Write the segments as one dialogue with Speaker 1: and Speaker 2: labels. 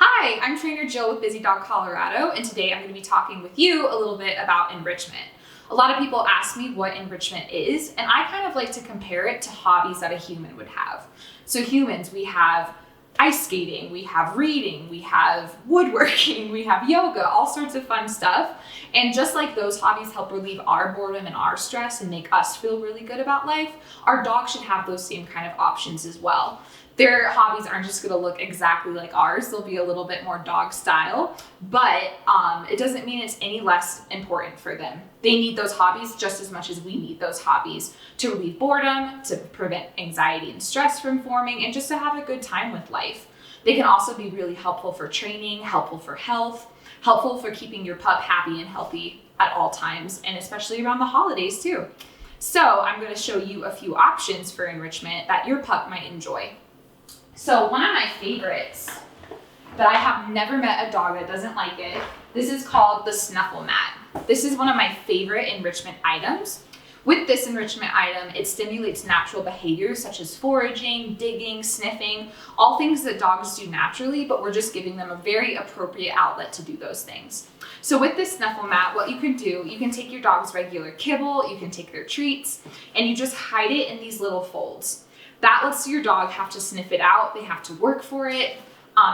Speaker 1: Hi, I'm Trainer Jill with Busy Dog Colorado, and today I'm going to be talking with you a little bit about enrichment. A lot of people ask me what enrichment is, and I kind of like to compare it to hobbies that a human would have. So humans, we have ice skating, we have reading, we have woodworking, we have yoga, all sorts of fun stuff. And just like those hobbies help relieve our boredom and our stress and make us feel really good about life, our dogs should have those same kind of options as well. Their hobbies aren't just going to look exactly like ours. They'll be a little bit more dog style, but it doesn't mean it's any less important for them. They need those hobbies just as much as we need those hobbies to relieve boredom, to prevent anxiety and stress from forming, and just to have a good time with life. They can also be really helpful for training, helpful for health, helpful for keeping your pup happy and healthy at all times, and especially around the holidays too. So I'm going to show you a few options for enrichment that your pup might enjoy. So one of my favorites that I have never met a dog that doesn't like it, this is called the Snuffle Mat. This is one of my favorite enrichment items. With this enrichment item, it stimulates natural behaviors such as foraging, digging, sniffing, all things that dogs do naturally, but we're just giving them a very appropriate outlet to do those things. So with this Snuffle Mat, what you can do, you can take your dog's regular kibble, you can take their treats, and you just hide it in these little folds. That lets your dog have to sniff it out. They have to work for it.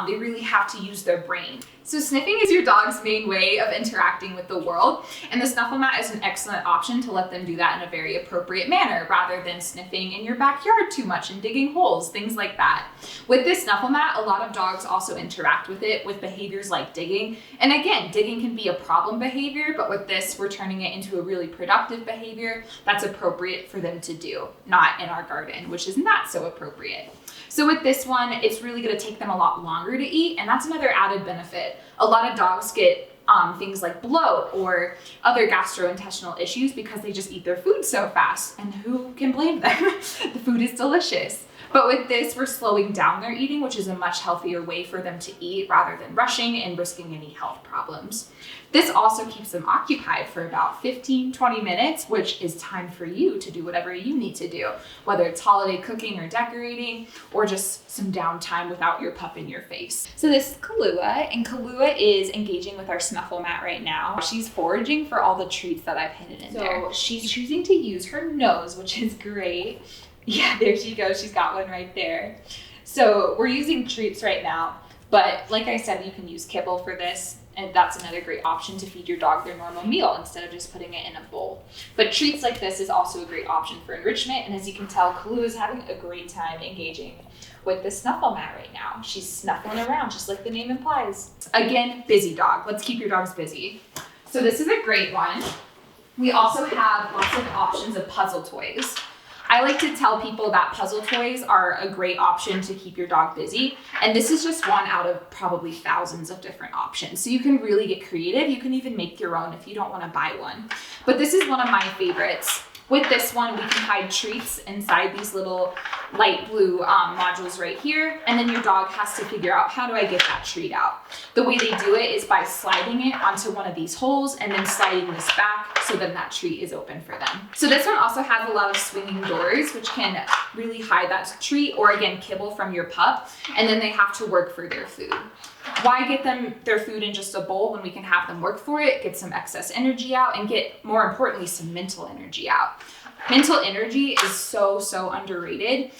Speaker 1: They really have to use their brain. So sniffing is your dog's main way of interacting with the world, and the Snuffle Mat is an excellent option to let them do that in a very appropriate manner rather than sniffing in your backyard too much and digging holes, things like that. With this Snuffle Mat, a lot of dogs also interact with it with behaviors like digging. And again, digging can be a problem behavior, but with this, we're turning it into a really productive behavior that's appropriate for them to do, not in our garden, which is not so appropriate. So with this one, it's really going to take them a lot longer to eat, and that's another added benefit. A lot of dogs get things like bloat or other gastrointestinal issues because they just eat their food so fast, and who can blame them? The food is delicious. But with this, we're slowing down their eating, which is a much healthier way for them to eat rather than rushing and risking any health problems. This also keeps them occupied for about 15-20 minutes, which is time for you to do whatever you need to do, whether it's holiday cooking or decorating, or just some downtime without your pup in your face. So this is Kahlua, and Kahlua is engaging with our Snuffle Mat right now. She's foraging for all the treats that I've hidden in there. So she's choosing to use her nose, which is great. Yeah, there she goes. She's got one right there. So we're using treats right now, but like I said, you can use kibble for this, and that's another great option to feed your dog their normal meal instead of just putting it in a bowl. But treats like this is also a great option for enrichment, and as you can tell, Kahlua is having a great time engaging with the Snuffle Mat right now. She's snuffling around just like the name implies. Again, busy dog. Let's keep your dogs busy. So this is a great one. We also have lots of options of puzzle toys. I like to tell people that puzzle toys are a great option to keep your dog busy. And this is just one out of probably thousands of different options. So you can really get creative. You can even make your own if you don't want to buy one. But this is one of my favorites. With this one, we can hide treats inside these little light blue modules right here. And then your dog has to figure out, how do I get that treat out? The way they do it is by sliding it onto one of these holes and then sliding this back so then that treat is open for them. So this one also has a lot of swinging doors, which can really hide that treat or again, kibble from your pup. And then they have to work for their food. Why get them their food in just a bowl when we can have them work for it, get some excess energy out, and get, more importantly, some mental energy out? Mental energy is so underrated.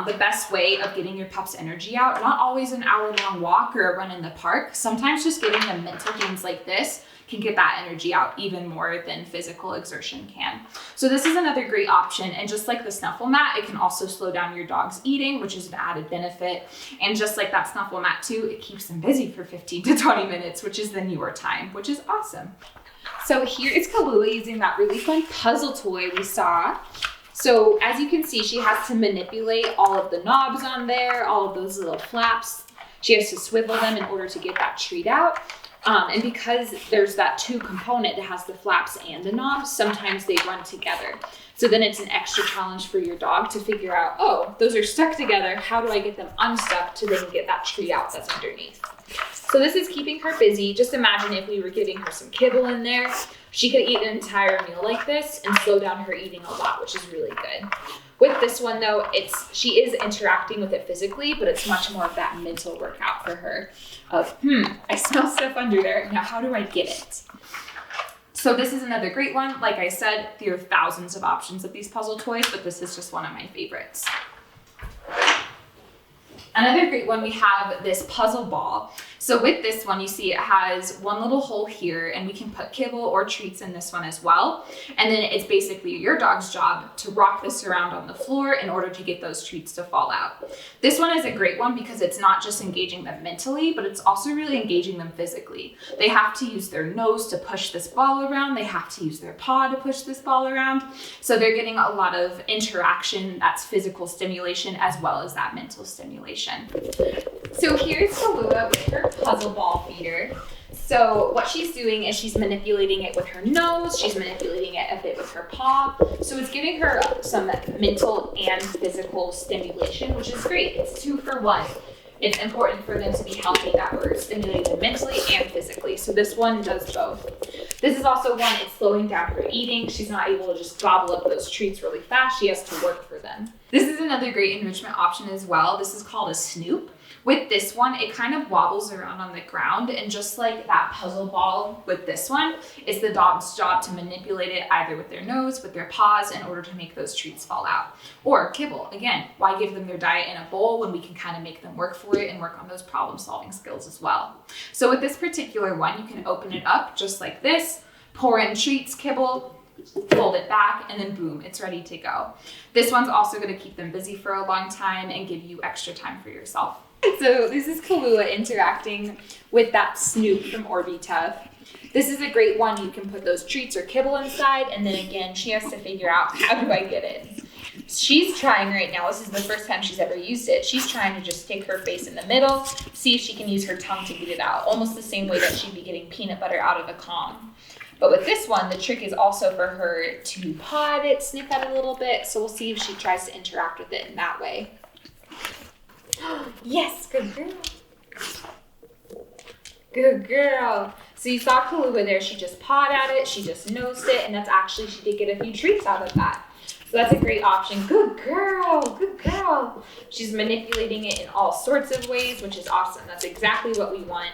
Speaker 1: The best way of getting your pup's energy out, not always an hour-long walk or a run in the park. Sometimes just giving them mental games like this can get that energy out even more than physical exertion can. So this is another great option. And just like the Snuffle Mat, it can also slow down your dog's eating, which is an added benefit. And just like that Snuffle Mat too, it keeps them busy for 15 to 20 minutes, which is then your time, which is awesome. So here is Kahlua using that really fun puzzle toy we saw. So as you can see, she has to manipulate all of the knobs on there, all of those little flaps. She has to swivel them in order to get that treat out. And because there's that two component that has the flaps and the knobs, sometimes they run together. So then it's an extra challenge for your dog to figure out, oh, those are stuck together. How do I get them unstuck to then get that treat out that's underneath? So this is keeping her busy. Just imagine if we were giving her some kibble in there. She could eat an entire meal like this and slow down her eating a lot, which is really good. With this one though, she is interacting with it physically, but it's much more of that mental workout for her of, I smell stuff under there. Now how do I get it? So this is another great one. Like I said, there are thousands of options of these puzzle toys, but this is just one of my favorites. Another great one, we have this puzzle ball. So with this one, you see it has one little hole here, and we can put kibble or treats in this one as well. And then it's basically your dog's job to rock this around on the floor in order to get those treats to fall out. This one is a great one because it's not just engaging them mentally, but it's also really engaging them physically. They have to use their nose to push this ball around. They have to use their paw to push this ball around. So they're getting a lot of interaction, that's physical stimulation, as well as that mental stimulation. So here's Kahlua with her puzzle ball feeder. So what she's doing is she's manipulating it with her nose, she's manipulating it a bit with her paw. So it's giving her some mental and physical stimulation, which is great. It's 2 for 1. It's important for them to be healthy that we're stimulating them mentally and physically. So this one does both. This is also one, it's slowing down her eating. She's not able to just gobble up those treats really fast. She has to work for them. This is another great enrichment option as well. This is called a Snoop. With this one, it kind of wobbles around on the ground, and just like that puzzle ball with this one, it's the dog's job to manipulate it either with their nose, with their paws, in order to make those treats fall out. Or kibble, again, why give them their diet in a bowl when we can kind of make them work for it and work on those problem-solving skills as well. So with this particular one, you can open it up just like this, pour in treats, kibble, fold it back, and then boom, it's ready to go. This one's also going to keep them busy for a long time and give you extra time for yourself. So this is Kahlua interacting with that Snoop from Orbee Tuff. This is a great one. You can put those treats or kibble inside, and then again, she has to figure out, how do I get it? She's trying right now. This is the first time she's ever used it. She's trying to just stick her face in the middle, see if she can use her tongue to get it out, almost the same way that she'd be getting peanut butter out of a Kong. But with this one, the trick is also for her to paw at it, sniff at it a little bit. So we'll see if she tries to interact with it in that way. Yes, good girl. Good girl. So you saw Kahlua there. She just pawed at it. She just nosed it. And that's actually, she did get a few treats out of that. So that's a great option. Good girl. Good girl. She's manipulating it in all sorts of ways, which is awesome. That's exactly what we want.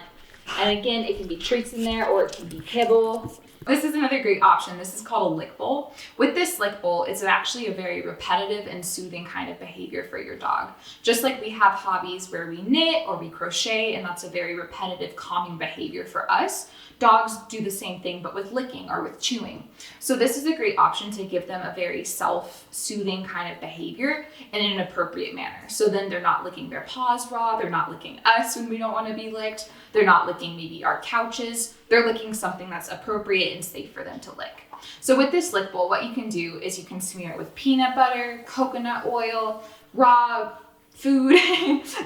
Speaker 1: And again, it can be treats in there or it can be kibble. This is another great option. This is called a lick bowl. With this lick bowl, it's actually a very repetitive and soothing kind of behavior for your dog. Just like we have hobbies where we knit or we crochet, and that's a very repetitive, calming behavior for us. Dogs do the same thing, but with licking or with chewing. So this is a great option to give them a very self-soothing kind of behavior in an appropriate manner. So then they're not licking their paws raw, they're not licking us when we don't want to be licked, they're not licking maybe our couches, they're licking something that's appropriate and safe for them to lick. So with this lick bowl, what you can do is you can smear it with peanut butter, coconut oil, raw food,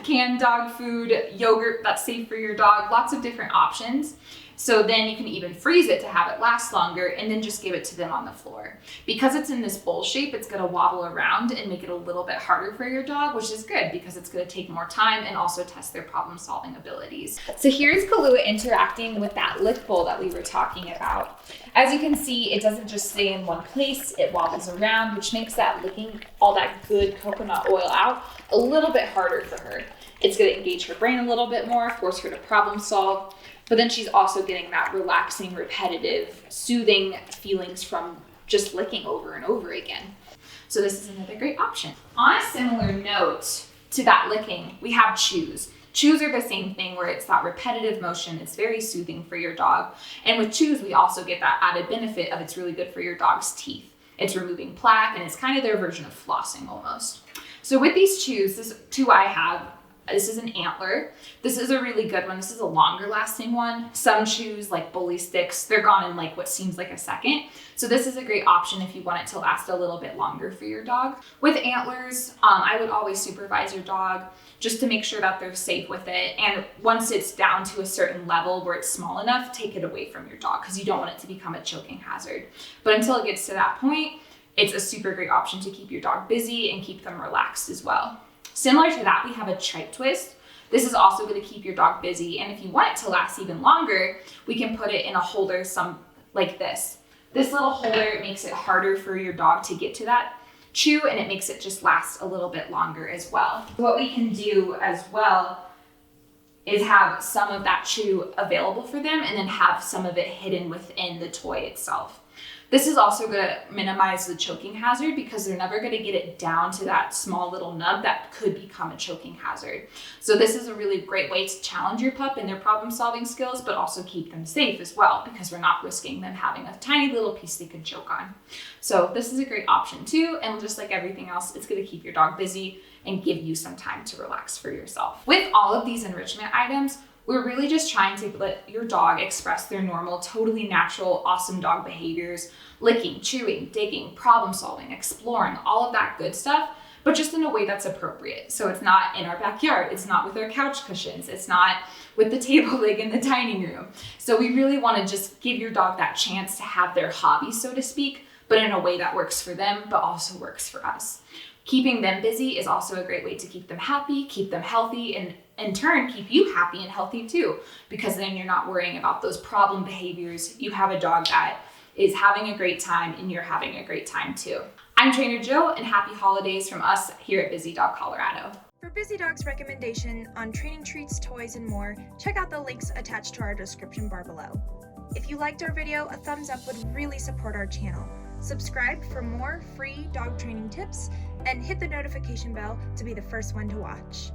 Speaker 1: canned dog food, yogurt that's safe for your dog, lots of different options. So then you can even freeze it to have it last longer and then just give it to them on the floor. Because it's in this bowl shape, it's gonna wobble around and make it a little bit harder for your dog, which is good because it's gonna take more time and also test their problem solving abilities. So here's Kahlua interacting with that lick bowl that we were talking about. As you can see, it doesn't just stay in one place, it wobbles around, which makes that licking all that good coconut oil out a little bit harder for her. It's gonna engage her brain a little bit more, force her to problem solve. But then she's also getting that relaxing, repetitive, soothing feelings from just licking over and over again. So this is another great option. On a similar note to that licking, we have chews. Chews are the same thing where it's that repetitive motion. It's very soothing for your dog. And with chews, we also get that added benefit of it's really good for your dog's teeth. It's removing plaque and it's kind of their version of flossing almost. So with these chews, this two I have, this is an Antler. This is a really good one. This is a longer lasting one. Some chews, like bully sticks, they're gone in like what seems like a second. So this is a great option if you want it to last a little bit longer for your dog. With Antlers, I would always supervise your dog just to make sure that they're safe with it. And once it's down to a certain level where it's small enough, take it away from your dog because you don't want it to become a choking hazard. But until it gets to that point, it's a super great option to keep your dog busy and keep them relaxed as well. Similar to that, we have a tripe twist. This is also going to keep your dog busy. And if you want it to last even longer, we can put it in a holder like this. This little holder makes it harder for your dog to get to that chew, and it makes it just last a little bit longer as well. What we can do as well is have some of that chew available for them and then have some of it hidden within the toy itself. This is also going to minimize the choking hazard because they're never going to get it down to that small little nub that could become a choking hazard. So this is a really great way to challenge your pup in their problem solving skills, but also keep them safe as well, because we're not risking them having a tiny little piece they could choke on. So this is a great option too. And just like everything else, it's going to keep your dog busy and give you some time to relax for yourself. With all of these enrichment items, we're really just trying to let your dog express their normal, totally natural, awesome dog behaviors, licking, chewing, digging, problem solving, exploring, all of that good stuff, but just in a way that's appropriate. So it's not in our backyard, it's not with our couch cushions, it's not with the table leg in the dining room. So we really want to just give your dog that chance to have their hobby, so to speak, but in a way that works for them, but also works for us. Keeping them busy is also a great way to keep them happy, keep them healthy, and in turn, keep you happy and healthy too, because then you're not worrying about those problem behaviors. You have a dog that is having a great time and you're having a great time too. I'm Trainer Joe, and happy holidays from us here at Busy Dog Colorado.
Speaker 2: For Busy Dog's recommendation on training treats, toys, and more, check out the links attached to our description bar below. If you liked our video, a thumbs up would really support our channel. Subscribe for more free dog training tips and hit the notification bell to be the first one to watch.